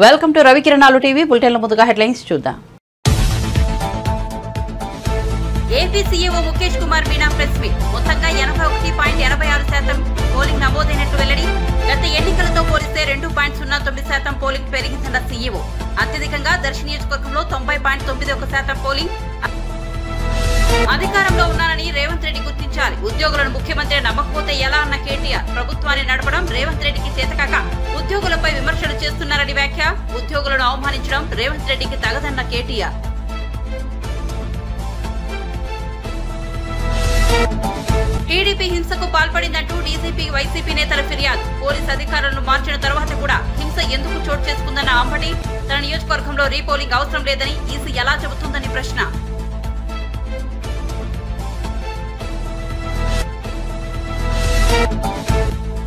Welcome to రవికిరణాలు TV. బులెటిన్ల ముందుగా హెడ్లైన్స్ చూద్దాం. AP CEO Mukesh Kumar Meena press meet. మొత్తంగా 81.86% పోలింగ్ నమోదైనట్లు వెల్లడి. గత ఎన్నికలతో పోలిస్తే 2.09% పోలింగ్ పెరిగిందన్న సీఈఓ. అత్యధికంగా దర్శి నియోజకవర్గంలో 90.91% పోలింగ్. అధికారంలో ఉన్నానని రేవంత్ రెడ్డి గుర్తించాలి. ఉద్యోగులను ముఖ్యమంత్రి నమ్మకపోతే ఎలా అన్న కేటీఆర్. ప్రభుత్వాన్ని నడపడం రేవంత్ రెడ్డికి చేతకాక ఉద్యోగులపై విమర్శలు చేస్తున్నారని వ్యాఖ్య. ఉద్యోగులను అవమానించడం రేవంత్ రెడ్డికి తగదన్న కేటీఆర్. టీడీపీ హింసకు పాల్పడిందంటూ డీజీపీ వైసీపీ నేతల ఫిర్యాదు. పోలీసు అధికారులను మార్చిన తర్వాత కూడా హింస ఎందుకు చోటు చేసుకుందన్న అంబటి. తన నియోజకవర్గంలో రీపోలింగ్ అవసరం లేదని ఈసీ ఎలా చెబుతుందని ప్రశ్న.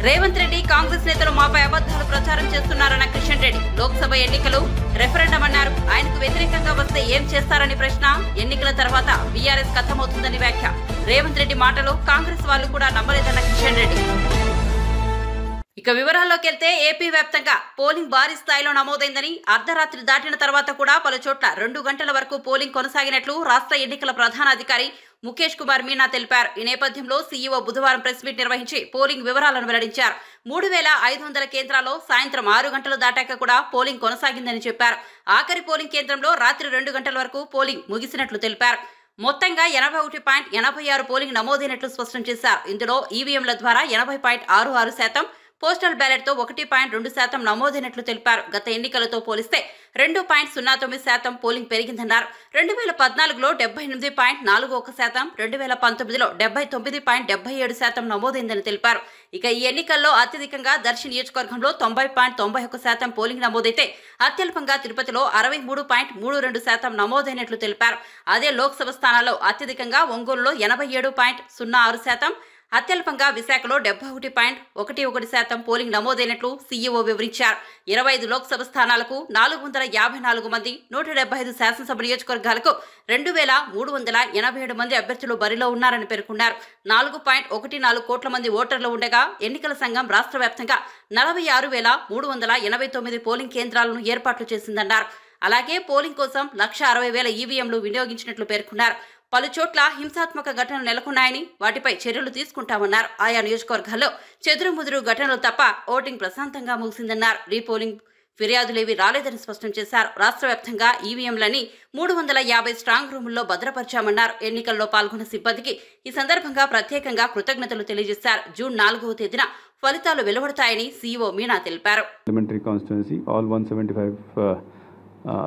రేవంత్ రెడ్డి కాంగ్రెస్ నేతలు మాపై అబద్దాలు ప్రచారం చేస్తున్నారన్న కిషన్ రెడ్డి. లోక్సభ ఎన్నికలు రెఫరెండం అన్నారు. ఆయనకు వ్యతిరేకంగా వస్తే ఏం చేస్తారని ప్రశ్న. ఎన్నికల తర్వాత బీఆర్ఎస్ ఖతమవుతుందని వ్యాఖ్య. రేవంత్ రెడ్డి మాటలు కాంగ్రెస్ వాళ్ళు కూడా నమ్మలేదన్న కిషన్ రెడ్డి. ఇక వివరాల్లోకి వెళ్తే ఏపీ వ్యాప్తంగా పోలింగ్ భారీ స్థాయిలో నమోదైందని, అర్ధరాత్రి దాటిన తర్వాత కూడా పలు చోట్ల 2 గంటల వరకు పోలింగ్ కొనసాగినట్లు రాష్ట్ర ఎన్నికల ప్రధాన అధికారి ముఖేష్ కుమార్ మీనా తెలిపారు. ఈ నేపథ్యంలో సీఈఓ బుధవారం ప్రెస్ మీట్ నిర్వహించి పోలింగ్ వివరాలను వెల్లడించారు. 3500 కేంద్రాల్లో సాయంత్రం 6 గంటలు దాటాక కూడా పోలింగ్ కొనసాగిందని చెప్పారు. ఆఖరి పోలింగ్ కేంద్రంలో రాత్రి 2 గంటల వరకు పోలింగ్ ముగిసినట్లు తెలిపారు. మొత్తంగా 81.86 పోలింగ్ నమోదైనట్లు స్పష్టం చేశారు. ఇందులో ఈవీఎంల ద్వారా 80.66%, పోస్టల్ బ్యాలెట్ తో 1.2% నమోదైనట్లు తెలిపారు. గత ఎన్నికలతో పోలిస్తే 2.09% పోలింగ్ పెరిగిందన్నారు. 2014లో 78.41%, 2019లో 79.77% నమోదైందని తెలిపారు. ఇక ఈ ఎన్నికల్లో అత్యధికంగా దర్శి నియోజకవర్గంలో 90.91% పోలింగ్ నమోదైతే, అత్యల్పంగా తిరుపతిలో 63.32% నమోదైనట్లు తెలిపారు. అదే లోక్సభ స్థానాల్లో అత్యధికంగా ఒంగోలులో 87.06%, అత్యల్పంగా విశాఖలో 71.11% పోలింగ్ నమోదైనట్లు సీఈఓ వివరించారు. 25 లోక్సభ స్థానాలకు 454 మంది, 175 శాసనసభ నియోజకవర్గాలకు 2387 మంది అభ్యర్థులు బరిలో ఉన్నారని పేర్కొన్నారు. 4.14 కోట్ల మంది ఓటర్లు ఉండగా ఎన్నికల సంఘం రాష్ట్ర వ్యాప్తంగా 46,389 పోలింగ్ కేంద్రాలను ఏర్పాట్లు చేసిందన్నారు. అలాగే పోలింగ్ కోసం 1,60,000 ఈవీఎంలు వినియోగించినట్లు పేర్కొన్నారు. పలు చోట్ల హింసాత్మక ఘటనలు నెలకొన్నాయని, వాటిపై చర్యలు తీసుకుంటామన్నారు. ఆయా నియోజకవర్గాల్లో చెదురుముదురు ఘటనలు తప్ప ఓటింగ్ ప్రశాంతంగా ముగిసిందన్నారు. రీపోలింగ్ ఫిర్యాదులేవీ రాలేదని స్పష్టం చేశారు. రాష్ట్ర వ్యాప్తంగా ఈవీఎంలని 350 స్ట్రాంగ్ రూముల్లో భద్రపరిచామన్నారు. ఎన్నికల్లో పాల్గొన్న సిబ్బందికి ఈ సందర్భంగా ప్రత్యేకంగా కృతజ్ఞతలు తెలియజేశారు. జూన్ 4వ తేదీన ఫలితాలు వెలువడతాయని సీఈఓ మీనా తెలిపారు.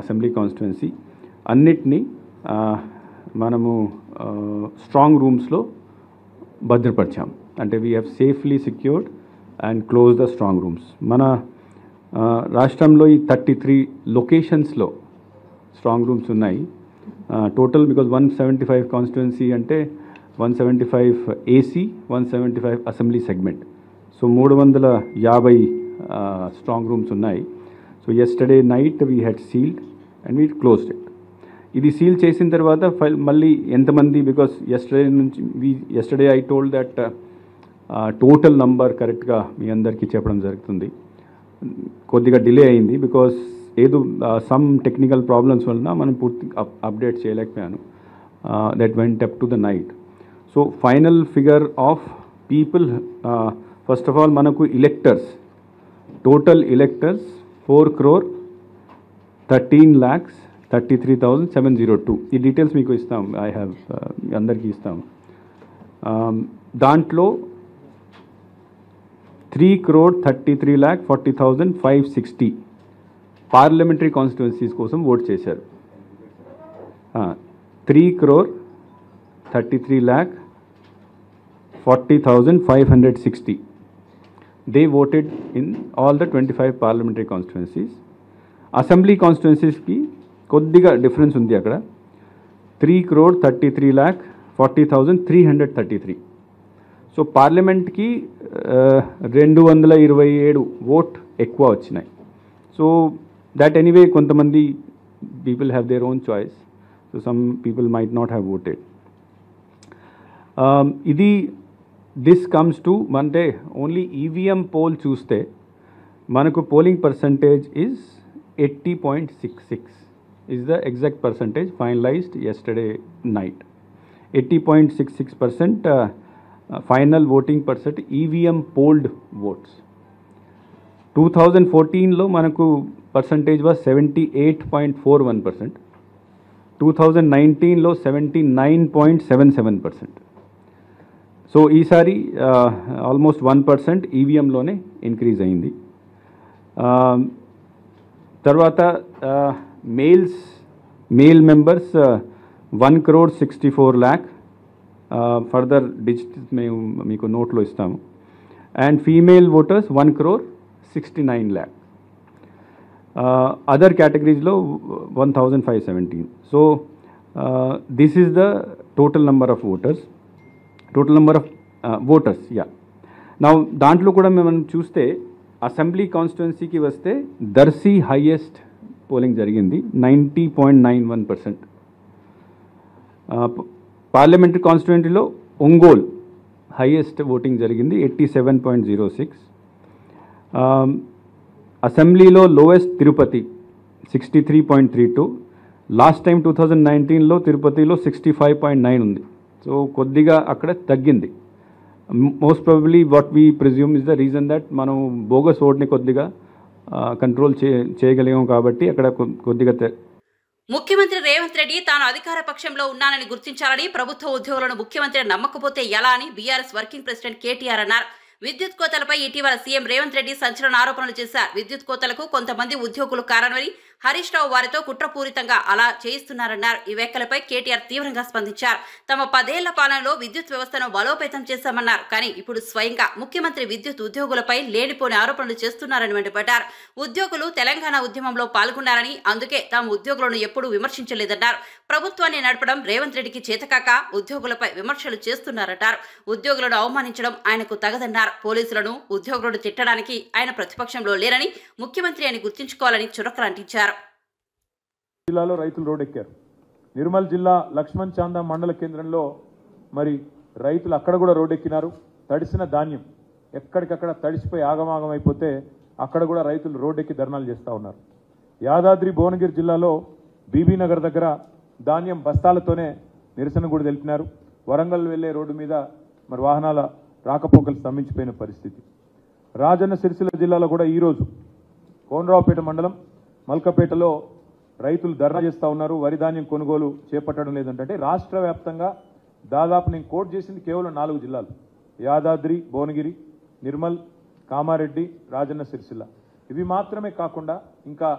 అసెంబ్లీ కాన్స్టిట్యుయెన్సీ అన్నిటినీ మనము స్ట్రాంగ్ రూమ్స్లో భద్రపరిచాం. అంటే we have safely secured and close the strong rooms. మన రాష్ట్రంలో ఈ 33 లొకేషన్స్లో స్ట్రాంగ్ రూమ్స్ ఉన్నాయి. టోటల్ బికాజ్ 175 కాన్స్టిట్యుయెన్సీ అంటే 175 AC, 175 assembly segment. So 350 strong rooms ఉన్నాయి. So yesterday night we had sealed and we closed it. ఇది సీల్ చేసిన తర్వాత మళ్ళీ ఎంతమంది, because yesterday I told that total number కరెక్ట్గా మీ అందరికీ చెప్పడం జరుగుతుంది. కొద్దిగా డిలే అయింది బికాస్ ఏదో సమ్ టెక్నికల్ ప్రాబ్లమ్స్ వలన మనం పూర్తి అప్డేట్ చేయలేకపోయాను. That went up to the night. So final figure of people, first of all మనకు ఎలెక్టర్స్, టోటల్ ఎలెక్టర్స్ 4,13,33,702. ఈ డీటెయిల్స్ మీకు ఇస్తాం. ఐ హ్యావ్ అందరికీ ఇస్తాం. దాంట్లో 3,33,40,560 పార్లమెంటరీ కాన్స్టిట్యుయెన్సీస్ కోసం ఓట్ చేశారు. 3,33,40,560 they voted in all the 25 parliamentary constituencies. Assembly కాన్స్టిట్యుయెన్సీస్కి కొద్దిగా డిఫరెన్స్ ఉంది. అక్కడ 3,33,40,333. సో పార్లమెంట్కి 227 ఓట్ ఎక్కువ వచ్చినాయి. సో దట్ ఎనీవే కొంతమంది people have their own choice. So some people might not have voted. ఇది దిస్ కమ్స్ టు అంటే ఓన్లీ ఈవీఎం పోల్ చూస్తే మనకు polling percentage is 80.66 is the exact percentage finalized yesterday night. 80.66% final voting percent EVM polled votes. 2014 లో మనకు percentage was 78.41%. 2019 లో 79.77%. So ఈసారి almost 1% ఈవీఎంలోనే increase అయింది. తర్వాత మేల్ మెంబర్స్ 1,64,00,000 ఫర్దర్ డిజిట్స్ మేము మీకు నోట్లో ఇస్తాము. And female voters 1,69,00,000. అదర్ కేటగిరీస్లో 1,517. So this is the total number of voters. Total number of voters నా దాంట్లో కూడా మనం చూస్తే అసెంబ్లీ కాన్స్టిట్యున్సీకి వస్తే దర్శి హైయెస్ట్ పోలింగ్ జరిగింది 90.91%. పార్లమెంటరీ కాన్స్టిట్యున్సీలో ఒంగోల్ హైయెస్ట్ ఓటింగ్ జరిగింది 87.06. అసెంబ్లీలో లోయెస్ట్ తిరుపతి 63.32. లాస్ట్ టైం 2019లో తిరుపతిలో 65.9 ఉంది. సో కొద్దిగా అక్కడ తగ్గింది. Most probably what we presume is the reason that మనం బోగస్ ఓట్ని కొద్దిగా కంట్రోల్ చేయగలిగాం కాబట్టి అక్కడ కొద్దిగా. ముఖ్యమంత్రి రేవంత్ రెడ్డి తాను అధికార పక్షంలో ఉన్నానని గుర్తించాలని, ప్రభుత్వ ఉద్యోగులను ముఖ్యమంత్రి నమ్మకపోతే ఎలా అని బీఆర్ఎస్ వర్కింగ్ ప్రెసిడెంట్ కేటీఆర్ అన్నారు. విద్యుత్ కోతలపై ఇటీవల సీఎం రేవంత్ రెడ్డి సంచలన ఆరోపణలు చేశారు. విద్యుత్ కోతలకు కొంతమంది ఉద్యోగులు కారణమని, హరీష్ రావు వారితో కుట్రపూరితంగా అలా చేయిస్తున్నారన్నారు. ఈ వ్యాఖ్యలపై కేటీఆర్ తీవ్రంగా స్పందించారు. తమ 10 ఏళ్ల పాలనలో విద్యుత్ వ్యవస్థను బలోపేతం చేశామన్నారు. కానీ ఇప్పుడు స్వయంగా ముఖ్యమంత్రి విద్యుత్ ఉద్యోగులపై లేనిపోని ఆరోపణలు చేస్తున్నారని మండిపడ్డారు. ఉద్యోగులు తెలంగాణ ఉద్యమంలో పాల్గొన్నారని, అందుకే తాము ఉద్యోగులను ఎప్పుడూ విమర్శించలేదన్నారు. ప్రభుత్వాన్ని నడపడం రేవంత్ రెడ్డికి చేతకాక ఉద్యోగులపై విమర్శలు చేస్తున్నారన్నారు. ఉద్యోగులను అవమానించడం ఆయనకు తగదన్నారు. పోలీసులను, ఉద్యోగులను తిట్టడానికి ఆయన ప్రతిపక్షంలో లేరని, ముఖ్యమంత్రి అని గుర్తుంచుకోవాలని చురకలంటించారు. జిల్లాలో రైతులు రోడ్డెక్కారు. నిర్మల్ జిల్లా లక్ష్మణ్ చాందా మండల కేంద్రంలో మరి రైతులు అక్కడ కూడా రోడ్డెక్కినారు. తడిసిన ధాన్యం ఎక్కడికక్కడ తడిసిపోయి ఆగమాగం అయిపోతే అక్కడ కూడా రైతులు రోడ్డెక్కి ధర్నాలు చేస్తూ ఉన్నారు. యాదాద్రి భువనగిరి జిల్లాలో బీబీనగర్ దగ్గర ధాన్యం బస్తాలతోనే నిరసన కూడా తెలిపినారు. వరంగల్ వెళ్లే రోడ్డు మీద మరి వాహనాల రాకపోకలు స్తంభించిపోయిన పరిస్థితి. రాజన్న సిరిసిల్ల జిల్లాలో కూడా ఈరోజు కోనరావుపేట మండలం మల్కపేటలో రైతులు ధర్నా చేస్తూ ఉన్నారు. వరి ధాన్యం కొనుగోలు చేపట్టడం లేదంటే రాష్ట్ర వ్యాప్తంగా దాదాపు నేను కోట్ చేసింది కేవలం 4 జిల్లాలు: యాదాద్రి, భువనగిరి, నిర్మల్, కామారెడ్డి, రాజన్న సిరిసిల్ల. ఇవి మాత్రమే కాకుండా ఇంకా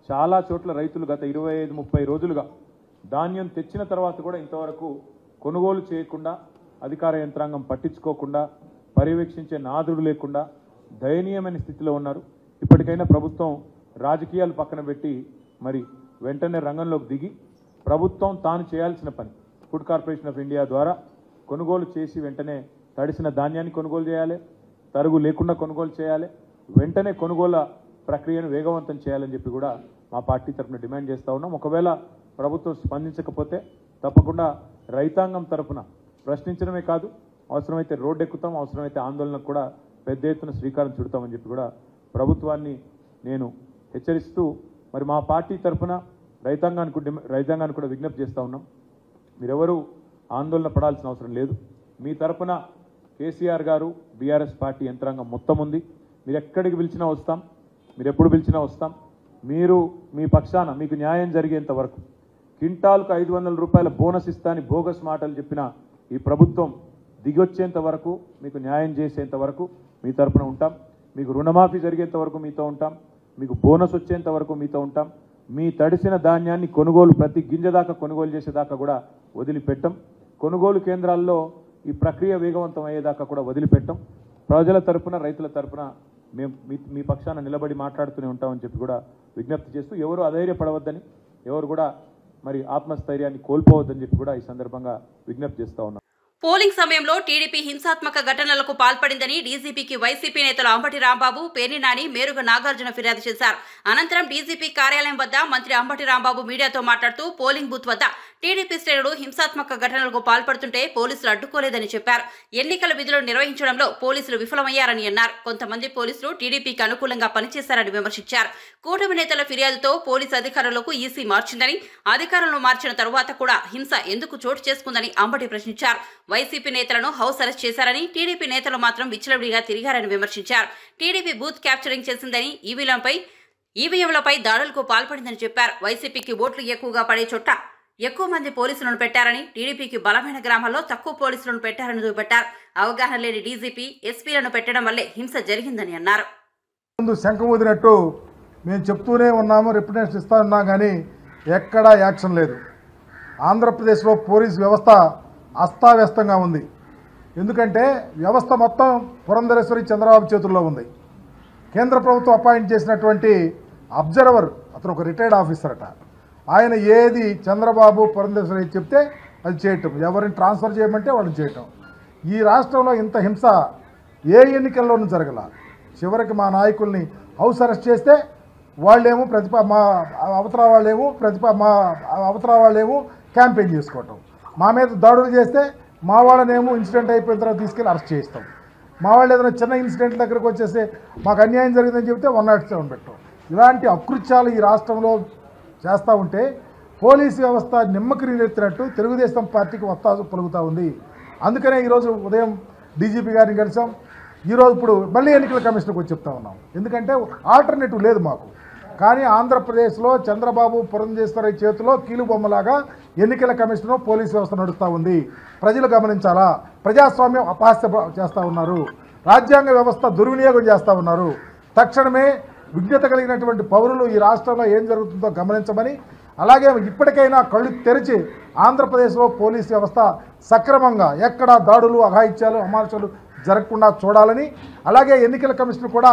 చాలా చోట్ల రైతులు గత 25-30 రోజులుగా ధాన్యం తెచ్చిన తర్వాత కూడా ఇంతవరకు కొనుగోలు చేయకుండా, అధికార యంత్రాంగం పట్టించుకోకుండా, పర్యవేక్షించే నాదుడు లేకుండా దయనీయమైన స్థితిలో ఉన్నారు. ఇప్పటికైనా ప్రభుత్వం రాజకీయాలు పక్కన పెట్టి మరి వెంటనే రంగంలోకి దిగి ప్రభుత్వం తాను చేయాల్సిన పని ఫుడ్ కార్పొరేషన్ ఆఫ్ ఇండియా ద్వారా కొనుగోలు చేసి వెంటనే తడిసిన ధాన్యాన్ని కొనుగోలు చేయాలి, తరుగు లేకుండా కొనుగోలు చేయాలి, వెంటనే కొనుగోలు ప్రక్రియను వేగవంతం చేయాలని చెప్పి కూడా మా పార్టీ తరఫున డిమాండ్ చేస్తూ ఉన్నాం. ఒకవేళ ప్రభుత్వం స్పందించకపోతే తప్పకుండా రైతాంగం తరఫున ప్రశ్నించడమే కాదు, అవసరమైతే రోడ్డు ఎక్కుతాం, అవసరమైతే ఆందోళనకు కూడా పెద్ద ఎత్తున శ్రీకారం చుడతామని చెప్పి కూడా ప్రభుత్వాన్ని నేను హెచ్చరిస్తూ మరి మా పార్టీ తరఫున రైతాంగానికి కూడా విజ్ఞప్తి చేస్తూ ఉన్నాం. మీరెవరూ ఆందోళన పడాల్సిన అవసరం లేదు. మీ తరఫున కేసీఆర్ గారు, బీఆర్ఎస్ పార్టీ యంత్రాంగం మొత్తం ఉంది. మీరు ఎక్కడికి పిలిచినా వస్తాం, మీరు ఎప్పుడు పిలిచినా వస్తాం. మీరు మీ పక్షాన మీకు న్యాయం జరిగేంత వరకు, క్వింటాల్కు 500 రూపాయల బోనస్ ఇస్తాని బోగస్ మాటలు చెప్పిన ఈ ప్రభుత్వం దిగొచ్చేంత వరకు, మీకు న్యాయం చేసేంత వరకు మీ తరఫున ఉంటాం. మీకు రుణమాఫీ జరిగేంత వరకు మీతో ఉంటాం. మీకు బోనస్ వచ్చేంత వరకు మీతో ఉంటాం. మీ తడిసిన ధాన్యాన్ని కొనుగోలు ప్రతి గింజ దాకా కొనుగోలు చేసేదాకా కూడా వదిలిపెట్టం. కొనుగోలు కేంద్రాల్లో ఈ ప్రక్రియ వేగవంతం అయ్యేదాకా కూడా వదిలిపెట్టం. ప్రజల తరఫున, రైతుల తరఫున మేము మీ పక్షాన నిలబడి మాట్లాడుతూనే ఉంటామని చెప్పి కూడా విజ్ఞప్తి చేస్తూ, ఎవరు అధైర్యపడవద్దని, ఎవరు కూడా మరి ఆత్మస్థైర్యాన్ని కోల్పోవద్దని చెప్పి కూడా ఈ సందర్భంగా విజ్ఞప్తి చేస్తూ ఉన్నాం. పోలింగ్ సమయంలో టీడీపీ హింసాత్మక ఘటనలకు పాల్పడిందని డీజీపీకి వైసీపీ నేతలు అంబటి రాంబాబు, పేర్ని నాని, మేరుగ నాగార్జున ఫిర్యాదు చేశారు. అనంతరం డీజీపీ కార్యాలయం వద్ద మంత్రి అంబటి రాంబాబు మీడియాతో మాట్లాడుతూ పోలింగ్ బూత్ వద్ద టీడీపీ శ్రేణులు హింసాత్మక ఘటనలకు పాల్పడుతుంటే పోలీసులు అడ్డుకోలేదని చెప్పారు. ఎన్నికల విధులు నిర్వహించడంలో పోలీసులు విఫలమయ్యారని అన్నారు. కొంతమంది పోలీసులు టీడీపీకి అనుకూలంగా పనిచేశారని విమర్శించారు. కూటమి నేతల ఫిర్యాదుతో పోలీసు అధికారులకు ఈసీ మార్చిందని, అధికారులను మార్చిన తరువాత కూడా హింస ఎందుకు చోటు చేసుకుందని అంబటి ప్రశ్నించారు. వైసీపీ నేతలను హౌస్ అరెస్ట్ చేశారని, టీడీపీ నేతలు మాత్రం విచ్చలవిడిగా తిరిగారని విమర్శించారు. టీడీపీ బూత్ క్యాప్చరింగ్ చేసిందని, ఈవీఎంలపై దాడులకు పాల్పడిందని చెప్పారు. వైసీపీకి ఓట్లు ఎక్కువగా పడే చోట ఎక్కువ మంది పోలీసులను పెట్టారని, టీడీపీకి బలమైన గ్రామాల్లో తక్కువ పోలీసులను పెట్టారని చూపెట్టారు. అవగాహన లేని డీజీపీ, ఎస్పీలను పెట్టడం వల్లే హింస జరిగిందని అన్నారు. శంఖం ఊదినట్టు మేము చెప్తూనే ఉన్నాము, రిప్రజెంటేషన్ ఇస్తా ఉన్నాం, కానీ ఎక్కడా యాక్షన్ లేదు. ఆంధ్రప్రదేశ్లో పోలీసు వ్యవస్థ అస్తావ్యస్తంగా ఉంది. ఎందుకంటే వ్యవస్థ మొత్తం పురంధరేశ్వరి చంద్రబాబు చేతుల్లో ఉంది. కేంద్ర ప్రభుత్వం అపాయింట్ చేసినటువంటి అబ్జర్వర్, అతను ఒక రిటైర్డ్ ఆఫీసర్ అట, ఆయన ఏది చంద్రబాబు పురంధరేశ్వరి చెప్తే అది చేయటం, ఎవరిని ట్రాన్స్ఫర్ చేయమంటే వాళ్ళని చేయటం. ఈ రాష్ట్రంలో ఇంత హింస ఏ ఎన్నికల్లోనూ జరగల. చివరికి మా నాయకుల్ని హౌస్ అరెస్ట్ చేస్తే వాళ్ళేమో మా అవతల వాళ్ళేమో క్యాంపెయిన్ చేసుకోవటం, మా మీద దాడులు చేస్తే మా వాళ్ళనేమో ఇన్సిడెంట్ అయిపోయిన తర్వాత తీసుకెళ్ళి అరెస్ట్ చేయిస్తాం. మా వాళ్ళు ఏదైనా చిన్న ఇన్సిడెంట్ దగ్గరకు వచ్చేస్తే మాకు అన్యాయం జరిగిందని చెప్తే 107 పెట్టాం. ఇలాంటి అకృత్యాలు ఈ రాష్ట్రంలో చేస్తూ ఉంటే పోలీసు వ్యవస్థ నిమ్మకి నీరెత్తినట్టు తెలుగుదేశం పార్టీకి వత్తాసు పలుకుతూ ఉంది. అందుకనే ఈరోజు ఉదయం డీజీపీ గారిని కలిసాం. ఈరోజు ఇప్పుడు మళ్ళీ ఎన్నికల కమిషన్కి వచ్చి చెప్తా ఉన్నాం. ఎందుకంటే ఆల్టర్నేటివ్ లేదు మాకు. కానీ ఆంధ్రప్రదేశ్లో చంద్రబాబు పురంధేశ్వరి చేతిలో కీలుబొమ్మలాగా ఎన్నికల కమిషను పోలీసు వ్యవస్థ నడుస్తూ ఉంది. ప్రజలు గమనించాలా. ప్రజాస్వామ్యం అపహాస్య చేస్తూ ఉన్నారు, రాజ్యాంగ వ్యవస్థ దుర్వినియోగం చేస్తూ ఉన్నారు. తక్షణమే విజ్ఞత కలిగినటువంటి పౌరులు ఈ రాష్ట్రంలో ఏం జరుగుతుందో గమనించమని, అలాగే ఇప్పటికైనా కళ్ళు తెరిచి ఆంధ్రప్రదేశ్లో పోలీసు వ్యవస్థ సక్రమంగా ఎక్కడా దాడులు, అఘాయిత్యాలు, అమానుషాలు జరగకుండా చూడాలని, అలాగే ఎన్నికల కమిషన్ కూడా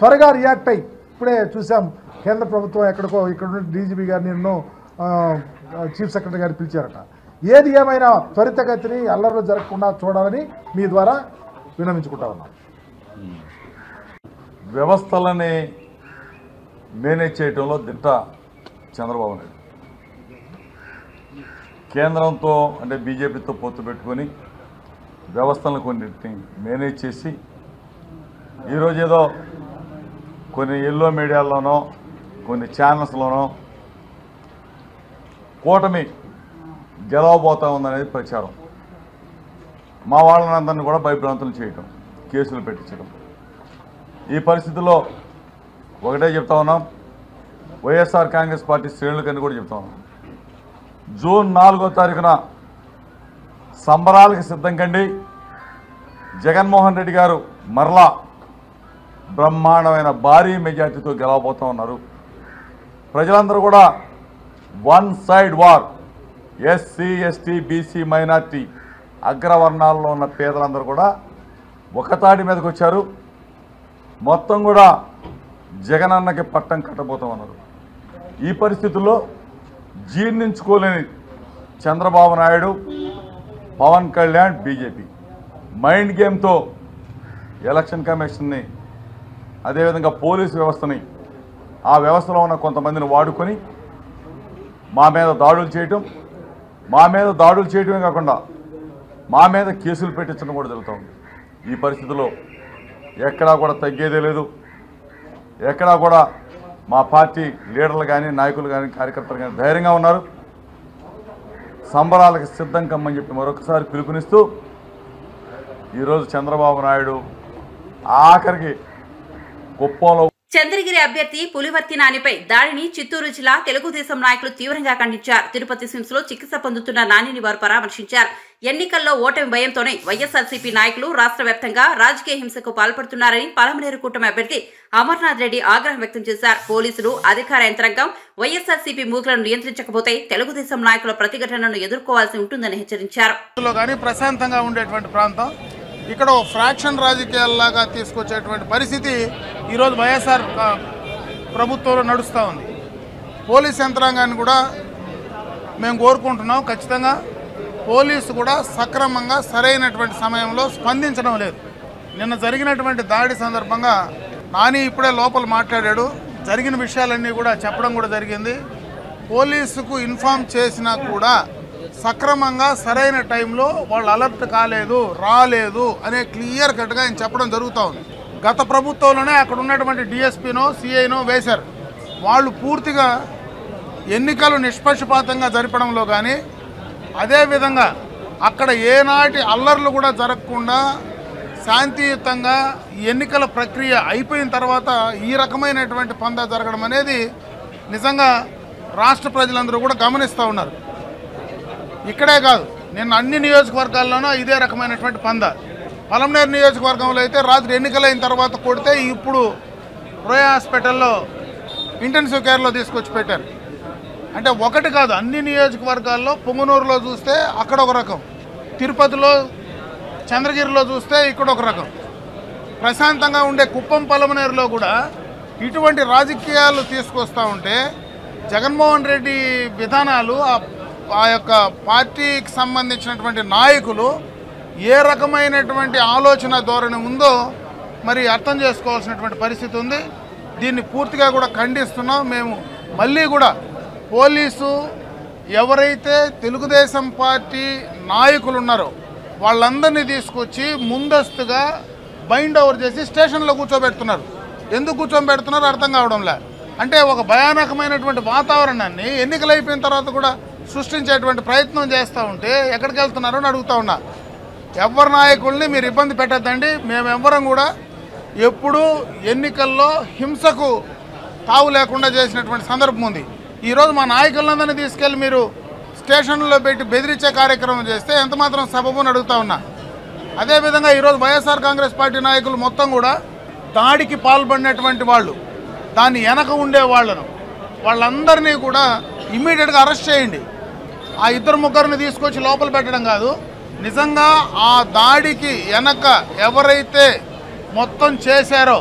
త్వరగా రియాక్ట్ అయ్యి, ఇప్పుడే చూసాం కేంద్ర ప్రభుత్వం ఎక్కడికో ఇక్కడ డీజీపీ గారిని ఎన్నో చీఫ్ సెక్రటరీ గారిని పిలిచారట. ఏది ఏమైనా త్వరితగతిని అల్లర్లు జరగకుండా చూడాలని మీ ద్వారా విన్నవించుకుంటా ఉన్నాం. వ్యవస్థలని మేనేజ్ చేయడంలో దిట్ట చంద్రబాబు నాయుడు. కేంద్రంతో అంటే బీజేపీతో పొత్తు పెట్టుకొని వ్యవస్థలను కొన్నిటిని మేనేజ్ చేసి ఈరోజు ఏదో కొన్ని ఎల్లో మీడియాల్లోనో కొన్ని ఛానల్స్లోనో కూటమి గెలవబోతా ఉందనేది ప్రచారం. మా వాళ్ళనందరినీ కూడా భయభ్రాంతులు చేయటం, కేసులు పెట్టించడం. ఈ పరిస్థితుల్లో ఒకటే చెప్తా ఉన్నాం, వైఎస్ఆర్ కాంగ్రెస్ పార్టీ శ్రేణులకని కూడా చెప్తా ఉన్నాం, జూన్ 4వ తారీఖున సంబరాలకు సిద్ధం కండి. జగన్మోహన్ రెడ్డి గారు మరలా బ్రహ్మాండమైన భారీ మెజార్టీతో గెలవబోతూ ఉన్నారు. ప్రజలందరూ కూడా one side war. SC, ST, BC, minority అగ్రవర్ణాల్లో ఉన్న పేదలందరూ కూడా ఒకతాటి మీదకి వచ్చారు. మొత్తం కూడా జగనన్నకి పట్టం కట్టబోతూ ఉన్నారు. ఈ పరిస్థితుల్లో జీర్ణించుకోలేని చంద్రబాబు నాయుడు, పవన్ కళ్యాణ్, బీజేపీ మైండ్ గేమ్తో ఎలక్షన్ కమిషన్ని, అదేవిధంగా పోలీసు వ్యవస్థని, ఆ వ్యవస్థలో ఉన్న కొంతమందిని వాడుకొని మా మీద దాడులు చేయటమే కాకుండా మా మీద కేసులు పెట్టించడం కూడా జరుగుతుంది. ఈ పరిస్థితుల్లో ఎక్కడా కూడా తగ్గేదే లేదు. ఎక్కడా కూడా మా పార్టీ లీడర్లు కానీ, నాయకులు కానీ, కార్యకర్తలు కానీ ధైర్యంగా ఉన్నారు. సంబరాలకు సిద్ధం కమ్మని చెప్పి మరొకసారి పిలుపునిస్తూ ఈరోజు చంద్రబాబు నాయుడు ఆఖరికి కుప్పంలో చంద్రగిరి అభ్యర్థి పులివర్తి నానిపై దాడిని చిత్తూరు జిల్లా తెలుగుదేశం నాయకులు తీవ్రంగా ఖండించారు. తిరుపతి సిమ్స్ లో చికిత్స పొందుతున్న నానిని వారు పరామర్శించారు. ఎన్నికల్లో ఓటమి భయంతోనే వైఎస్ఆర్సీపీ నాయకులు రాష్ట్ర వ్యాప్తంగా రాజకీయ హింసకు పాల్పడుతున్నారని పలమనేరు కూటమి అభ్యర్థి అమర్నాథ్ రెడ్డి ఆగ్రహం వ్యక్తం చేశారు. పోలీసులు, అధికార యంత్రాంగం వైఎస్ఆర్సీపీ మూకలను నియంత్రించకపోతే తెలుగుదేశం నాయకుల ప్రతిఘటనను ఎదుర్కోవాల్సి ఉంటుందని హెచ్చరించారు. ప్రశాంతంగా ఉండేటువంటి ప్రాంతం ఇక్కడ ఫ్రాక్షన్ రాజకీయాల్లాగా తీసుకొచ్చేటువంటి పరిస్థితి ఈరోజు వైఎస్ఆర్ ప్రభుత్వంలో నడుస్తూ ఉంది. పోలీస్ యంత్రాంగాన్ని కూడా మేము కోరుకుంటున్నాం, ఖచ్చితంగా పోలీసు కూడా సక్రమంగా సరైనటువంటి సమయంలో స్పందించడం లేదు. నిన్న జరిగినటువంటి దాడి సందర్భంగా నాని ఇప్పుడే లోపల మాట్లాడాడు. జరిగిన విషయాలన్నీ కూడా చెప్పడం కూడా జరిగింది. పోలీసుకు ఇన్ఫామ్ చేసినా కూడా సక్రమంగా సరైన టైంలో వాళ్ళు అలర్ట్ కాలేదు, రాలేదు అనే క్లియర్ కట్గా ఆయన చెప్పడం జరుగుతూ ఉంది. గత ప్రభుత్వంలోనే అక్కడ ఉన్నటువంటి డిఎస్పీనో సిఐనో వేశారు. వాళ్ళు పూర్తిగా ఎన్నికలు నిష్పక్షపాతంగా జరపడంలో కానీ, అదేవిధంగా అక్కడ ఏనాటి అల్లర్లు కూడా జరగకుండా శాంతియుతంగా ఎన్నికల ప్రక్రియ అయిపోయిన తర్వాత ఈ రకమైనటువంటి పందా జరగడం అనేది నిజంగా రాష్ట్ర ప్రజలందరూ కూడా గమనిస్తూ ఉన్నారు. ఇక్కడే కాదు, నిన్న అన్ని నియోజకవర్గాల్లోనూ ఇదే రకమైనటువంటి పందా. పలమనేరు నియోజకవర్గంలో అయితే రాత్రి ఎన్నికలైన తర్వాత కొడితే ఇప్పుడు రోయా హాస్పిటల్లో ఇంటెన్సివ్ కేర్లో తీసుకొచ్చి పెట్టారు. అంటే ఒకటి కాదు, అన్ని నియోజకవర్గాల్లో పొంగునూరులో చూస్తే అక్కడ ఒక రకం, తిరుపతిలో చంద్రగిరిలో చూస్తే ఇక్కడ ఒక రకం, ప్రశాంతంగా ఉండే కుప్పం పలమనేరులో కూడా ఇటువంటి రాజకీయాలు తీసుకొస్తూ ఉంటే జగన్మోహన్ రెడ్డి విధానాలు ఆ యొక్క పార్టీకి సంబంధించినటువంటి నాయకులు ఏ రకమైనటువంటి ఆలోచన ధోరణి ఉందో మరి అర్థం చేసుకోవాల్సినటువంటి పరిస్థితి ఉంది. దీన్ని పూర్తిగా కూడా ఖండిస్తున్నాం. మేము మళ్ళీ కూడా పోలీసు ఎవరైతే తెలుగుదేశం పార్టీ నాయకులు ఉన్నారో వాళ్ళందరినీ తీసుకొచ్చి ముందస్తుగా బైండ్ ఓవర్ చేసి స్టేషన్లో కూర్చోబెడుతున్నారు. ఎందుకు కూర్చోబెడుతున్నారో అర్థం కావడంలే. అంటే ఒక భయానకమైనటువంటి వాతావరణాన్ని ఎన్నికలు అయిపోయిన తర్వాత కూడా సృష్టించేటువంటి ప్రయత్నం చేస్తూ ఉంటే ఎక్కడికి వెళ్తున్నారో అని అడుగుతూ ఉన్నా. ఎవరి నాయకుల్ని మీరు ఇబ్బంది పెట్టద్దండి. మేమెవ్వరం కూడా ఎప్పుడూ ఎన్నికల్లో హింసకు తావు లేకుండా చేసినటువంటి సందర్భం ఉంది. ఈరోజు మా నాయకులందరినీ తీసుకెళ్ళి మీరు స్టేషన్లో పెట్టి బెదిరించే కార్యక్రమం చేస్తే ఎంతమాత్రం సబబుని అడుగుతా ఉన్నా. అదేవిధంగా ఈరోజు వైఎస్ఆర్ కాంగ్రెస్ పార్టీ నాయకులు మొత్తం కూడా దాడికి పాల్పడినటువంటి వాళ్ళు, దాన్ని వెనక ఉండే వాళ్ళందరినీ కూడా ఇమ్మీడియట్గా అరెస్ట్ చేయండి. ఆ ఇద్దరు ముగ్గురిని తీసుకొచ్చి లోపల పెట్టడం కాదు, నిజంగా ఆ దాడికి వెనక ఎవరైతే మొత్తం చేశారో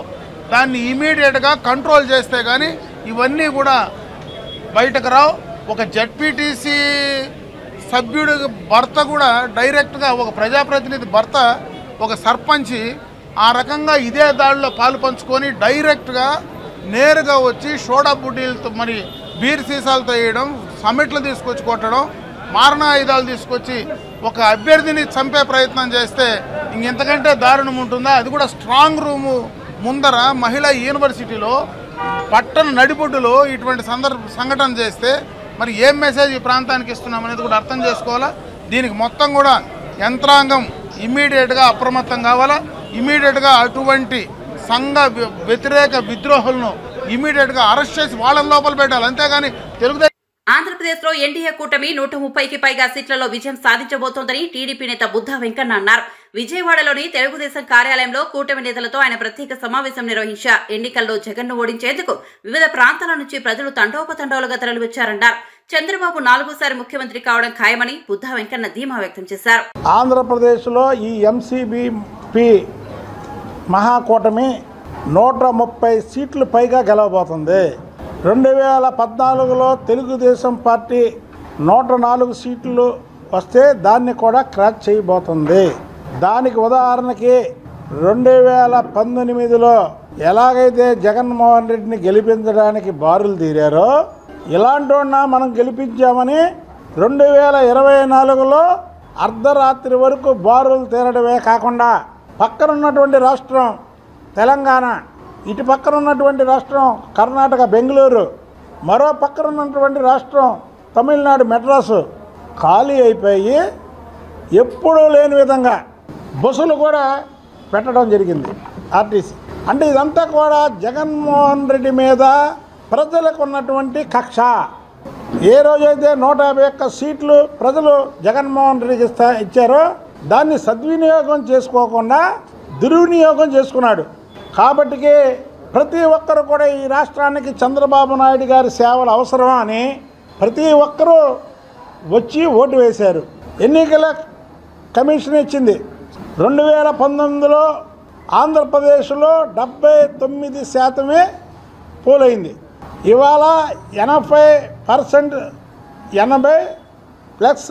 దాన్ని ఇమీడియట్గా కంట్రోల్ చేస్తే కానీ ఇవన్నీ కూడా బయటకు రావు. ఒక జెడ్పీటీసీ సభ్యుడి భర్త కూడా డైరెక్ట్గా, ఒక ప్రజాప్రతినిధి భర్త, ఒక సర్పంచి ఆ రకంగా ఇదే దాడిలో పాలు పంచుకొని డైరెక్ట్గా నేరుగా వచ్చి సోడా బుడ్డీలతో మరి బీర్ సీసాలతో వేయడం, సమిట్లు తీసుకొచ్చి కొట్టడం, మారణాయుధాలు తీసుకొచ్చి ఒక అభ్యర్థిని చంపే ప్రయత్నం చేస్తే ఇంకెంతకంటే దారుణం ఉంటుందా? అది కూడా స్ట్రాంగ్ రూము ముందర మహిళా యూనివర్సిటీలో పట్టణ నడిబొడ్డులో ఇటువంటి సంఘటన చేస్తే మరి ఏం మెసేజ్ ఈ ప్రాంతానికి ఇస్తున్నాం అనేది కూడా అర్థం చేసుకోవాలా. దీనికి మొత్తం కూడా యంత్రాంగం ఇమ్మీడియట్గా అప్రమత్తం కావాలా. ఇమ్మీడియట్గా అటువంటి సంఘ వ్యతిరేక విద్రోహులను ఇమ్మీడియట్గా అరెస్ట్ చేసి వాళ్ళని లోపల పెట్టాలి. అంతేగాని తెలుగుదేశం ఆంధ్రప్రదేశ్లో ఎన్డీఏ కూటమి 130కి పైగా సీట్లలో విజయం సాధించబోతోందని టీడీపీ నేత బుద్ధా వెంకన్న అన్నారు. విజయవాడలోని తెలుగుదేశం కార్యాలయంలో కూటమి నేతలతో ఆయన ప్రత్యేక సమావేశం నిర్వహించారు. ఎన్నికల్లో జగన్ను ఓడించేందుకు వివిధ ప్రాంతాల నుంచి ప్రజలు తండోపతండాలుగా తరలివచ్చారన్నారు. చంద్రబాబు 4సారి ముఖ్యమంత్రి కావడం ఖాయమని బుద్ధా వెంకన్న ధీమా వ్యక్తం చేశారు. ఆంధ్రప్రదేశ్లో ఈ ఎంసీబీపీ మహాకూటమి 130 సీట్లు పైగా గెలవబోతుంది. 2014లో తెలుగుదేశం పార్టీ 104 సీట్లు వస్తే దాన్ని కూడా క్రాక్ చేయబోతుంది. దానికి ఉదాహరణకి 2019లో ఎలాగైతే జగన్మోహన్ రెడ్డిని గెలిపించడానికి బారులు తీరారో ఇలాంటి మనం గెలిపించామని 2024లో అర్ధరాత్రి వరకు బారులు తీరడమే కాకుండా పక్కనున్నటువంటి రాష్ట్రం తెలంగాణ, ఇటు పక్కన ఉన్నటువంటి రాష్ట్రం కర్ణాటక బెంగళూరు, మరో పక్కన ఉన్నటువంటి రాష్ట్రం తమిళనాడు మెడ్రాసు ఖాళీ అయిపోయి ఎప్పుడూ లేని విధంగా బస్సులు కూడా పెట్టడం జరిగింది ఆర్టీసీ. అంటే ఇదంతా కూడా జగన్మోహన్ రెడ్డి మీద ప్రజలకు ఉన్నటువంటి కక్ష. ఏ రోజైతే 151 సీట్లు ప్రజలు జగన్మోహన్ రెడ్డికి ఇచ్చారో దాన్ని సద్వినియోగం చేసుకోకుండా దుర్వినియోగం చేసుకున్నాడు. కాబట్టికి ప్రతి ఒక్కరు కూడా ఈ రాష్ట్రానికి చంద్రబాబు నాయుడు గారి సేవలు అవసరమా అని ప్రతి ఒక్కరూ వచ్చి ఓటు వేశారు. ఎన్నికల కమిషన్ ఇచ్చింది. 2019లో ఆంధ్రప్రదేశ్లో 79% పోలైంది. ఇవాళ 80% 80+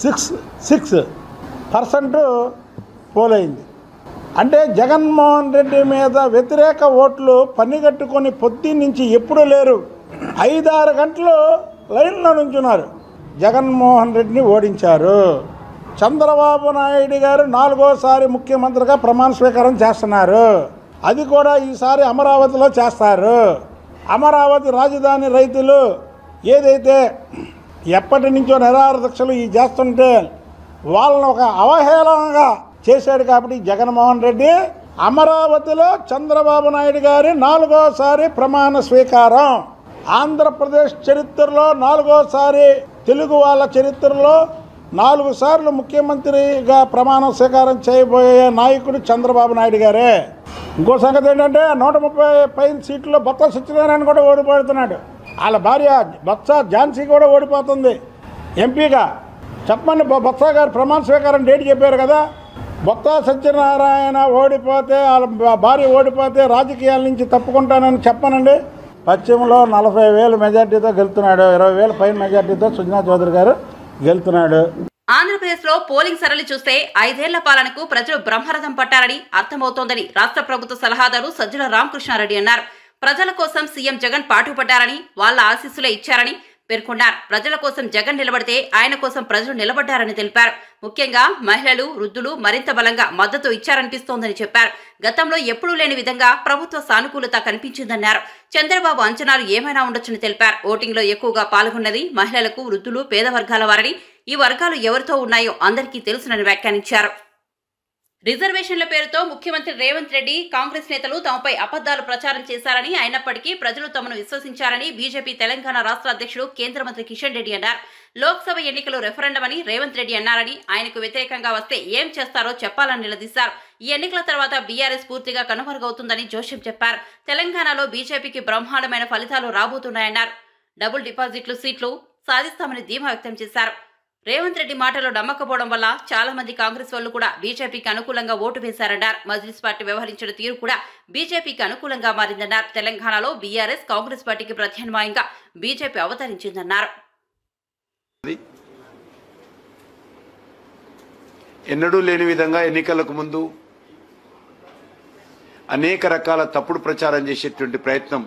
6% పోలైంది. అంటే జగన్మోహన్ రెడ్డి మీద వ్యతిరేక ఓట్లు పన్నిగట్టుకొని పొద్దు నుంచి ఎప్పుడూ లేరు. 5-6 గంటలు లైన్లో నుంచున్నారు. జగన్మోహన్ రెడ్డిని ఓడించారు. చంద్రబాబు నాయుడు గారు 4వ ముఖ్యమంత్రిగా ప్రమాణ స్వీకారం చేస్తున్నారు. అది కూడా ఈసారి అమరావతిలో చేస్తారు. అమరావతి రాజధాని రైతులు ఏదైతే ఎప్పటి నుంచో నిరాహార దీక్షలు చేస్తుంటే వాళ్ళని ఒక అవహేళనగా చేశాడు. కాబట్టి జగన్మోహన్ రెడ్డి అమరావతిలో చంద్రబాబు నాయుడు గారి 4వ ప్రమాణ స్వీకారం. ఆంధ్రప్రదేశ్ చరిత్రలో 4వ తెలుగు వాళ్ళ చరిత్రలో 4 సార్లు ముఖ్యమంత్రిగా ప్రమాణ స్వీకారం చేయబోయే నాయకుడు చంద్రబాబు నాయుడు గారే. ఇంకో సంగతి ఏంటంటే 130 పైన సీట్లలో బొత్స సత్యనారాయణ కూడా ఓడిపోతున్నాడు. వాళ్ళ భార్య బొత్స ఝాన్సీ కూడా ఓడిపోతుంది ఎంపీగా. చెప్పండి, బొత్స గారు ప్రమాణ స్వీకారం డేట్ చెప్పారు కదా. బొత్స సత్యనారాయణ ఓడిపోతే, వాళ్ళ భార్య ఓడిపోతే రాజకీయాల నుంచి తప్పుకుంటానని చెప్పనండి. పశ్చిమలో 40,000 మెజార్టీతో గెలుతున్నాడు. 20,000 పైన మెజార్టీతో సుజనా చౌదరి గారు గెలుతున్నాడు. ఆంధ్రప్రదేశ్ లో పోలింగ్ సరళి చూస్తే 5 ఏళ్ల పాలనకు ప్రజలు బ్రహ్మరథం పట్టారని అర్థమవుతోందని రాష్ట్ర ప్రభుత్వ సలహాదారు సజ్జల రామకృష్ణారెడ్డి అన్నారు. ప్రజల కోసం సీఎం జగన్ పాటుపడ్డారని, వాళ్ళ ఆశీస్సులే ఇచ్చారని పేర్కొన్నారు. ప్రజల కోసం జగన్ నిలబడితే ఆయన కోసం ప్రజలు నిలబడ్డారని తెలిపారు. ముఖ్యంగా మహిళలు, వృద్ధులు మరింత బలంగా మద్దతు ఇచ్చారనిపిస్తోందని చెప్పారు. గతంలో ఎప్పుడూ లేని విధంగా ప్రభుత్వ సానుకూలత కనిపించిందన్నారు. చంద్రబాబు అంచనాలు ఏమైనా ఉండొచ్చని తెలిపారు. ఓటింగ్లో ఎక్కువగా పాల్గొన్నది మహిళలకు, వృద్ధులు, పేద వర్గాల వారని, ఈ వర్గాలు ఎవరితో ఉన్నాయో అందరికీ తెలుసునని వ్యాఖ్యానించారు. రిజర్వేషన్ల పేరుతో ముఖ్యమంత్రి రేవంత్ రెడ్డి, కాంగ్రెస్ నేతలు తమపై అబద్దాలు ప్రచారం చేశారని, అయినప్పటికీ ప్రజలు తమను విశ్వసించారని బీజేపీ తెలంగాణ రాష్ట్ర అధ్యక్షుడు కేంద్ర మంత్రి కిషన్ రెడ్డి అన్నారు. లోక్సభ ఎన్నికలు రెఫరెండం అని రేవంత్ రెడ్డి అన్నారని, ఆయనకు వ్యతిరేకంగా వస్తే ఏం చేస్తారో చెప్పాలని నిలదీశారు. ఈ ఎన్నికల తర్వాత బీఆర్ఎస్ పూర్తిగా కనుమరుగవుతుందని జోషిం చెప్పారు. తెలంగాణలో బీజేపీకి బ్రహ్మాండమైన ఫలితాలు రాబోతున్నాయన్నారు. డబుల్ డిపాజిట్లు సీట్లు సాధిస్తామని ధీమా వ్యక్తం చేశారు. రేవంత్ రెడ్డి మాటలో నమ్మకపోవడం వల్ల చాలా మంది కాంగ్రెస్ వాళ్లు కూడా బీజేపీకి అనుకూలంగా ఓటు వేశారన్నారు. మజ్లిస్ పార్టీ వ్యవహరించిన తీరు కూడా బీజేపీకి అనుకూలంగా మారిందన్నారు. తెలంగాణలో బీఆర్ఎస్, కాంగ్రెస్ పార్టీకి ప్రత్యామ్నాయంగా బీజేపీ అవతరించిందన్నారు. ఎన్నడూ లేని విధంగా ఎన్నికలకు ముందు అనేక రకాల తప్పుడు ప్రచారం చేసేటువంటి ప్రయత్నం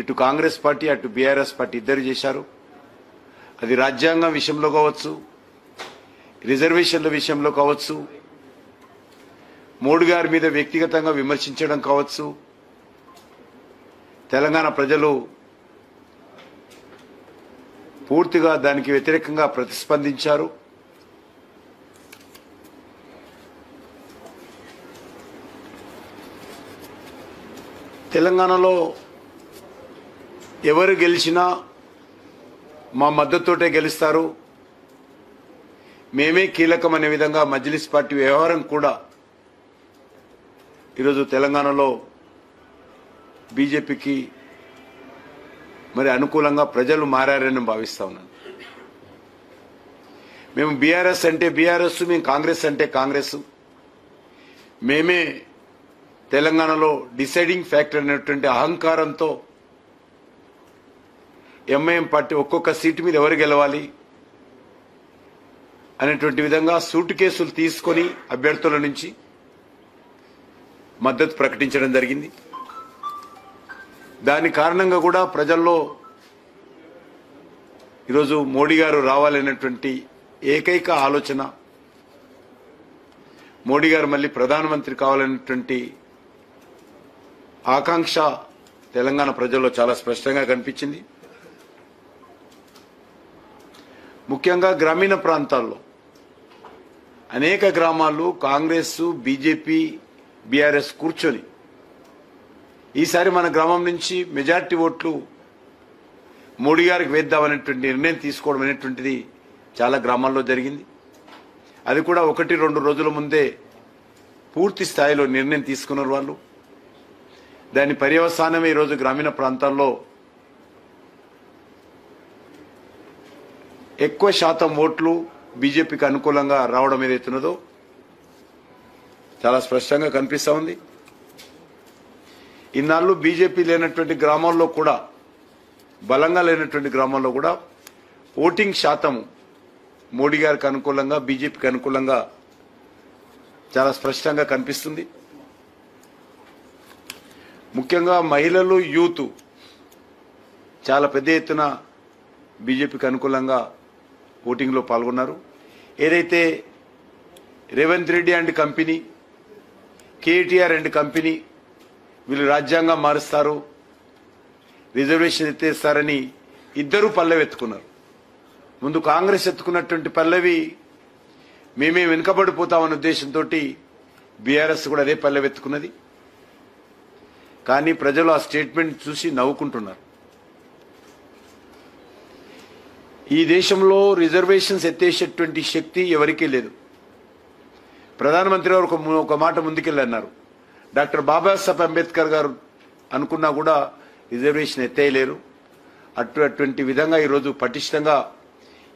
ఇటు కాంగ్రెస్ పార్టీ, అటు బీఆర్ఎస్ పార్టీ ఇద్దరు చేశారు. అది రాజ్యాంగం విషయంలో కావచ్చు, రిజర్వేషన్ల విషయంలో కావచ్చు, మోడీ గారి మీద వ్యక్తిగతంగా విమర్శించడం కావచ్చు. తెలంగాణ ప్రజలు పూర్తిగా దానికి వ్యతిరేకంగా ప్రతిస్పందించారు. తెలంగాణలో ఎవరు గెలిచినా మా మద్దతుతోటే గెలుస్తారు, మేమే కీలకం అనే విధంగా మజ్లిస్ పార్టీ వ్యవహారం కూడా ఈరోజు తెలంగాణలో బీజేపీకి మరి అనుకూలంగా ప్రజలు మారారని భావిస్తా ఉన్నాను. మేము బీఆర్ఎస్ అంటే బీఆర్ఎస్, మేము కాంగ్రెస్ అంటే కాంగ్రెస్, మేమే తెలంగాణలో డిసైడింగ్ ఫ్యాక్టర్ అనేటువంటి అహంకారంతో ఎంఐఎం పార్టీ ఒక్కొక్క సీటు మీద ఎవరు గెలవాలి అనేటువంటి విధంగా సూట్ కేసులు తీసుకొని అభ్యర్థుల నుంచి మద్దతు ప్రకటించడం జరిగింది. దాని కారణంగా కూడా ప్రజల్లో ఈరోజు మోడీ గారు రావాలనేటువంటి ఏకైక ఆలోచన, మోడీ గారు మళ్ళీ ప్రధానమంత్రి కావాలనేటువంటి ఆకాంక్ష తెలంగాణ ప్రజల్లో చాలా స్పష్టంగా కనిపించింది. ముఖ్యంగా గ్రామీణ ప్రాంతాల్లో అనేక గ్రామాల్లో కాంగ్రెస్, బీజేపీ, బీఆర్ఎస్ కూర్చొని ఈసారి మన గ్రామం నుంచి మెజార్టీ ఓట్లు మోడీ గారికి వేద్దామనేటువంటి నిర్ణయం తీసుకోవడం అనేటువంటిది చాలా గ్రామాల్లో జరిగింది. అది కూడా 1-2 రోజుల ముందే పూర్తి స్థాయిలో నిర్ణయం తీసుకున్నారు వాళ్ళు. దాని పర్యవసానమే ఈరోజు గ్రామీణ ప్రాంతాల్లో ఎక్కువ శాతం ఓట్లు బీజేపీకి అనుకూలంగా రావడం ఏదైతున్నదో చాలా స్పష్టంగా కనిపిస్తా ఉంది. ఇన్నాళ్ళు బీజేపీ లేనటువంటి గ్రామాల్లో కూడా, బలంగా లేనటువంటి గ్రామాల్లో కూడా ఓటింగ్ శాతం మోడీ గారికి అనుకూలంగా, బీజేపీకి అనుకూలంగా చాలా స్పష్టంగా కనిపిస్తుంది. ముఖ్యంగా మహిళలు, యూత్ చాలా పెద్ద ఎత్తున బీజేపీకి అనుకూలంగా ఓటింగ్లో పాల్గొన్నారు. ఏదైతే Revanth Reddy and company, KTR and company వీళ్ళు రాజ్యాంగం మారుస్తారు, రిజర్వేషన్ ఎత్తేస్తారని ఇద్దరూ పల్లెవెత్తుకున్నారు. ముందు కాంగ్రెస్ ఎత్తుకున్నటువంటి పల్లవి మేమే వెనుకబడిపోతామన్న ఉద్దేశంతో బీఆర్ఎస్ కూడా అదే పల్లెవెత్తుకున్నది. కానీ ప్రజలు ఆ స్టేట్మెంట్ చూసి నవ్వుకుంటున్నారు. ఈ దేశంలో రిజర్వేషన్స్ ఎత్తేసేటువంటి శక్తి ఎవరికీ లేదు. ప్రధానమంత్రి గారు ఒక మాట ముందుకెళ్ళన్నారు. డాక్టర్ బాబాసాహెబ్ అంబేద్కర్ గారు అనుకున్నా కూడా రిజర్వేషన్ ఎత్తేయలేరు. అటువంటి విధంగా ఈరోజు పటిష్టంగా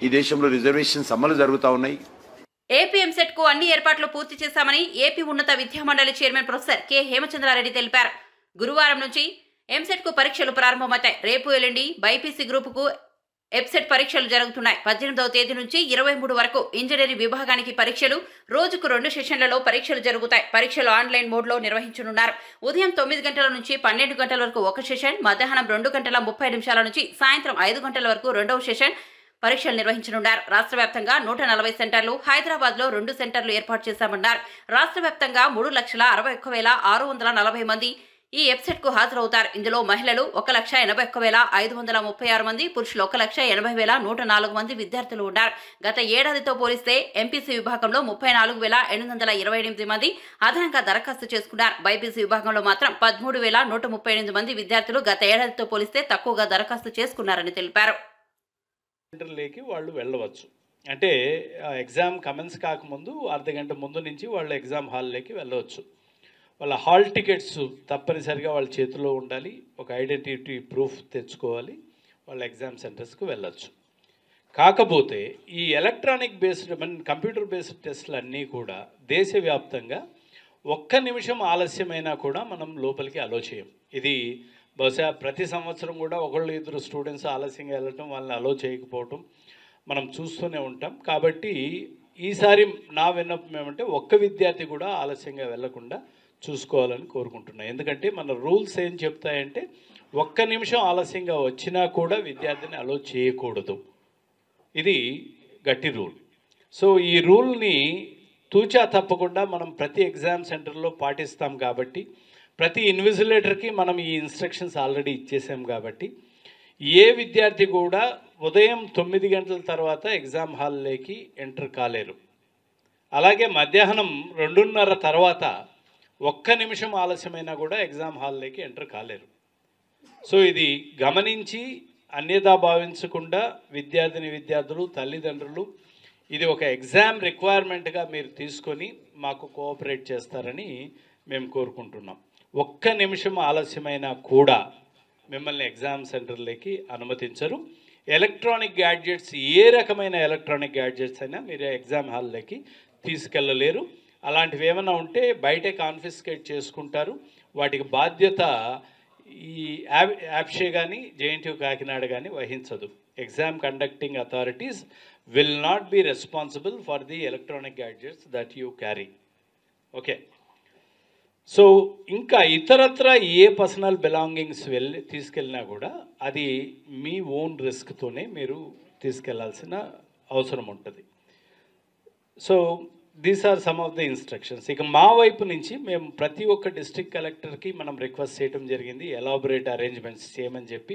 ఈ దేశంలో రిజర్వేషన్స్ అమలు జరుగుతూ ఉన్నాయి. ఏపీ ఎంసెట్ కు అన్ని ఏర్పాట్లు పూర్తి చేశామని ఏపీ ఉన్నత విద్యామండలి చైర్మన్ ప్రొఫెసర్ కె హేమచంద్రారెడ్డి తెలిపారు. గురువారం నుంచి ఎంసెట్ కు పరీక్షలు ప్రారంభమవుతాయి. రేపు ఎల్లుండి బైపీసీ గ్రూప్ కు ఎబ్సెట్ పరీక్షలు జరుగుతున్నాయి. 18వ తేదీ నుంచి 23 వరకు ఇంజనీరింగ్ విభాగానికి పరీక్షలు, రోజుకు 2 సెషన్లలో పరీక్షలు జరుగుతాయి. పరీక్షలు ఆన్లైన్ మోడ్లో నిర్వహించనున్నారు. ఉదయం 9 గంటల నుంచి 12 గంటల వరకు ఒక సెషన్, మధ్యాహ్నం 2 గంటల 30 నిమిషాల నుంచి సాయంత్రం 5 గంటల వరకు రెండవ సెషన్ పరీక్షలు నిర్వహించనున్నారు. రాష్ట్ర వ్యాప్తంగా 140 సెంటర్లు, హైదరాబాద్ లో 2 సెంటర్లు ఏర్పాటు చేశామన్నారు. రాష్ట్ర వ్యాప్తంగా 3,61,440 మంది ఈ వెబ్సైట్ కు హాజరవుతారు. ఇందులో మహిళలు 1,81,536 మంది, పురుషులు 1,80,104 మంది విద్యార్థులు ఉన్నారు. గత ఏడాదితో పోలిస్తే ఎంపీసీ విభాగంలో 34,828 మంది అదనంగా దరఖాస్తు చేసుకున్నారు. బైపీసీ విభాగంలో మాత్రం 13,138 మంది విద్యార్థులు గత ఏడాదితో పోలిస్తే తక్కువగా దరఖాస్తు చేసుకున్నారని తెలిపారు. సెంటర్లోకి వాళ్ళు వెళ్ళవచ్చు. అంటే ఎగ్జామ్ కమెన్స్ కాకముందు అర్ధగంట ముందు నుంచి వాళ్ళు ఎగ్జామ్ హాల్లోకి వెళ్ళవచ్చు. వాళ్ళ హాల్ టికెట్స్ తప్పనిసరిగా వాళ్ళ చేతిలో ఉండాలి. ఒక ఐడెంటిటీ ప్రూఫ్ తెచ్చుకోవాలి. వాళ్ళ ఎగ్జామ్ సెంటర్స్కి వెళ్ళచ్చు. కాకపోతే ఈ ఎలక్ట్రానిక్ బేస్డ్ కంప్యూటర్ బేస్డ్ టెస్టులు అన్నీ కూడా దేశవ్యాప్తంగా 1 నిమిషం ఆలస్యమైనా కూడా మనం లోపలికి అలో చేయం. ఇది బహుశా ప్రతి సంవత్సరం కూడా 1-2 స్టూడెంట్స్ ఆలస్యంగా వెళ్ళటం, వాళ్ళని అలో చేయకపోవటం మనం చూస్తూనే ఉంటాం. కాబట్టి ఈసారి నా విన్నపం ఏమంటే ఒక్క విద్యార్థి కూడా ఆలస్యంగా వెళ్లకుండా చూసుకోవాలని కోరుకుంటున్నాను. ఎందుకంటే మన రూల్స్ ఏం చెప్తాయంటే 1 నిమిషం ఆలస్యంగా వచ్చినా కూడా విద్యార్థిని అలో చేయకూడదు. ఇది గట్టి రూల్. సో ఈ రూల్ని తూచా తప్పకుండా మనం ప్రతి ఎగ్జామ్ సెంటర్లో పాటిస్తాం. కాబట్టి ప్రతి ఇన్విజిలేటర్కి మనం ఈ ఇన్స్ట్రక్షన్స్ ఆల్రెడీ ఇచ్చేసాం. కాబట్టి ఏ విద్యార్థి కూడా ఉదయం 9 గంటల తర్వాత ఎగ్జామ్ హాల్లోకి ఎంటర్ కాలేరు. అలాగే మధ్యాహ్నం 2:30 తర్వాత 1 నిమిషం ఆలస్యమైనా కూడా ఎగ్జామ్ హాల్లోకి ఎంటర్ కాలేరు. సో ఇది గమనించి అన్యదా భావించకుండా విద్యార్థులు, తల్లిదండ్రులు ఇది ఒక ఎగ్జామ్ రిక్వైర్మెంట్గా మీరు తీసుకొని మాకు కోఆపరేట్ చేస్తారని మేము కోరుకుంటున్నాం. 1 నిమిషం ఆలస్యమైనా కూడా మిమ్మల్ని ఎగ్జామ్ సెంటర్లోకి అనుమతించరు. ఎలక్ట్రానిక్ గ్యాడ్జెట్స్, ఏ రకమైన ఎలక్ట్రానిక్ గ్యాడ్జెట్స్ అయినా మీరు ఎగ్జామ్ హాల్లోకి తీసుకెళ్ళలేరు. అలాంటివి ఏమైనా ఉంటే బయటే కాన్ఫిస్కేట్ చేసుకుంటారు. వాటికి బాధ్యత ఈ యాప్షే కానీ జేఎన్టీయూ కాకినాడ కానీ వహించదు. Exam conducting authorities will not be responsible for the electronic gadgets that you carry. Okay. So ఇంకా ఇతరత్ర ఏ పర్సనల్ బిలాంగింగ్స్ తీసుకెళ్ళినా కూడా అది మీ ఓన్ రిస్క్తోనే మీరు తీసుకెళ్లాల్సిన అవసరం ఉంటుంది. So these are some of the instructions. ఇక మా వైపు నుంచి మేము ప్రతి ఒక్క డిస్ట్రిక్ట్ కలెక్టర్కి మనం రిక్వెస్ట్ చేయడం జరిగింది, ఎలాబొరేట్ అరేంజ్మెంట్స్ చేయమని చెప్పి.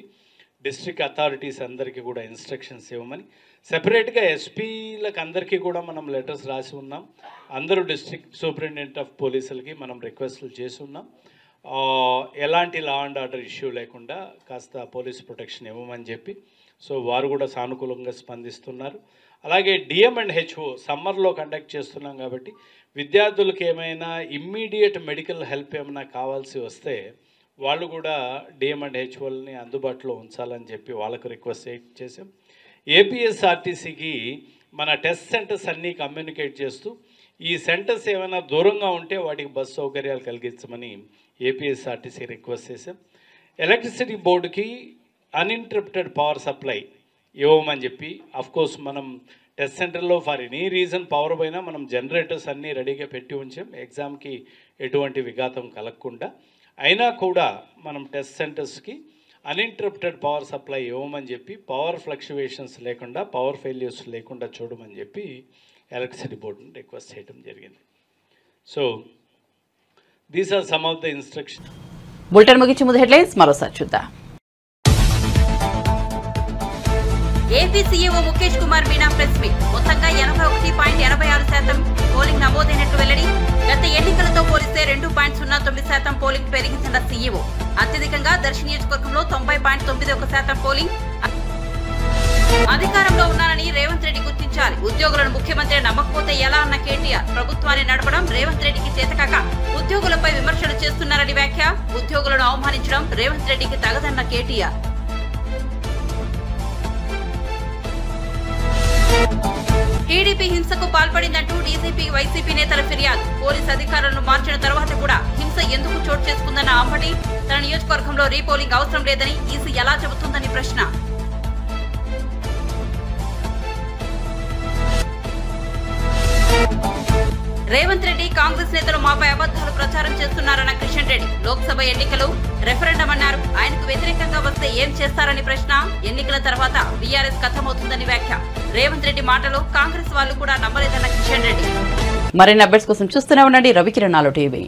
డిస్ట్రిక్ట్ అథారిటీస్ అందరికీ కూడా ఇన్స్ట్రక్షన్స్ ఇవ్వమని. సెపరేట్గా ఎస్పీలకు అందరికీ కూడా మనం లెటర్స్ రాసి ఉన్నాం. అందరూ డిస్ట్రిక్ట్ సూపరింటెండెంట్ ఆఫ్ పోలీసులకి మనం రిక్వెస్ట్లు చేసి ఉన్నాం. ఎలాంటి లా అండ్ ఆర్డర్ ఇష్యూ లేకుండా కాస్త పోలీస్ ప్రొటెక్షన్ ఇవ్వమని చెప్పి. సో వారు కూడా సానుకూలంగా స్పందిస్తున్నారు. అలాగే డిఎం&హెచ్ఓ సమ్మర్లో కండక్ట్ చేస్తున్నాం కాబట్టి విద్యార్థులకు ఏమైనా ఇమ్మీడియట్ మెడికల్ హెల్ప్ ఏమైనా కావాల్సి వస్తే వాళ్ళు కూడా డిఎం&హెచ్ఓల్ని అందుబాటులో ఉంచాలని చెప్పి వాళ్ళకు రిక్వెస్ట్ చేసాం. ఏపీఎస్ఆర్టీసీకి మన టెస్ట్ సెంటర్స్ అన్నీ కమ్యూనికేట్ చేస్తూ ఈ సెంటర్స్ ఏమైనా దూరంగా ఉంటే వాటికి బస్సు సౌకర్యాలు కలిగించమని ఏపీఎస్ఆర్టీసీ రిక్వెస్ట్ చేసాం. ఎలక్ట్రిసిటీ బోర్డుకి అన్ఇంటరప్టెడ్ పవర్ సప్లై ఇవ్వమని చెప్పి. అఫ్కోర్స్ మనం టెస్ట్ సెంటర్లో ఫర్ ఎనీ రీజన్ పవర్ పోయినా మనం జనరేటర్స్ అన్నీ రెడీగా పెట్టి ఉంచాం ఎగ్జామ్కి ఎటువంటి విఘాతం కలగకుండా. అయినా కూడా మనం టెస్ట్ సెంటర్స్కి అన్ఇంటరప్టెడ్ పవర్ సప్లై ఇవ్వమని చెప్పి, పవర్ ఫ్లక్చువేషన్స్ లేకుండా, పవర్ ఫెయిల్యూర్స్ లేకుండా చూడమని చెప్పి ఎలక్ట్రిసిటీ బోర్డుని రిక్వెస్ట్ చేయడం జరిగింది. So these are some of the instruction. Bulletin ముగించే ముందు హెడ్లైన్స్ మరోసారి చూద్దాం. AP CEO Mukesh Kumar Meena press meet. మొత్తంగా 81.86% పోలింగ్ నమోదైనట్లు వెల్లడి. గత ఎన్నికలతో పోలిస్తే 2.09% పోలింగ్ పెరిగించిన సీఈఓ. అత్యధికంగా దర్శి నియోజకవర్గంలో 90.91% పోలింగ్. అధికారంలో ఉన్నారని రేవంత్ రెడ్డి గుర్తించాలి. ఉద్యోగులను ముఖ్యమంత్రి నమ్మకపోతే ఎలా అన్న కేటీఆర్. ప్రభుత్వాన్ని నడపడం రేవంత్ రెడ్డికి చేతకాక ఉద్యోగులపై విమర్శలు చేస్తున్నారని వ్యాఖ్య. ఉద్యోగులను అవమానించడం రేవంత్ రెడ్డికి తగదన్న కేటీఆర్. టీడీపీ హింసకు పాల్పడిందంటూ డీజీపీ వైసీపీ నేతల ఫిర్యాదు. పోలీసు అధికారులను మార్చిన తర్వాత కూడా హింస ఎందుకు చోటు చేసుకుందన్న అంబటి. తన నియోజకవర్గంలో రీపోలింగ్ అవసరం లేదని ఈసీ ఎలా చెబుతుందని ప్రశ్న. రేవంత్ రెడ్డి కాంగ్రెస్ నేతలు మాపై అబద్దాలు ప్రచారం చేస్తున్నారన్న కిషన్ రెడ్డి. లోక్సభ ఎన్నికలు రెఫరెండం అన్నారు. ఆయనకు వ్యతిరేకంగా వస్తే ఏం చేస్తారని ప్రశ్న. ఎన్నికల తర్వాత బీఆర్ఎస్ ఖతమవుతుందని వ్యాఖ్య. రేవంత్ రెడ్డి మాటలు కాంగ్రెస్ వాళ్ళు కూడా నమ్మలేదన్న కిషన్ రెడ్డి. మరిన్ని అప్డేట్స్ కోసం చూస్తూనే ఉండండి రవికిరణాలు టీవీ.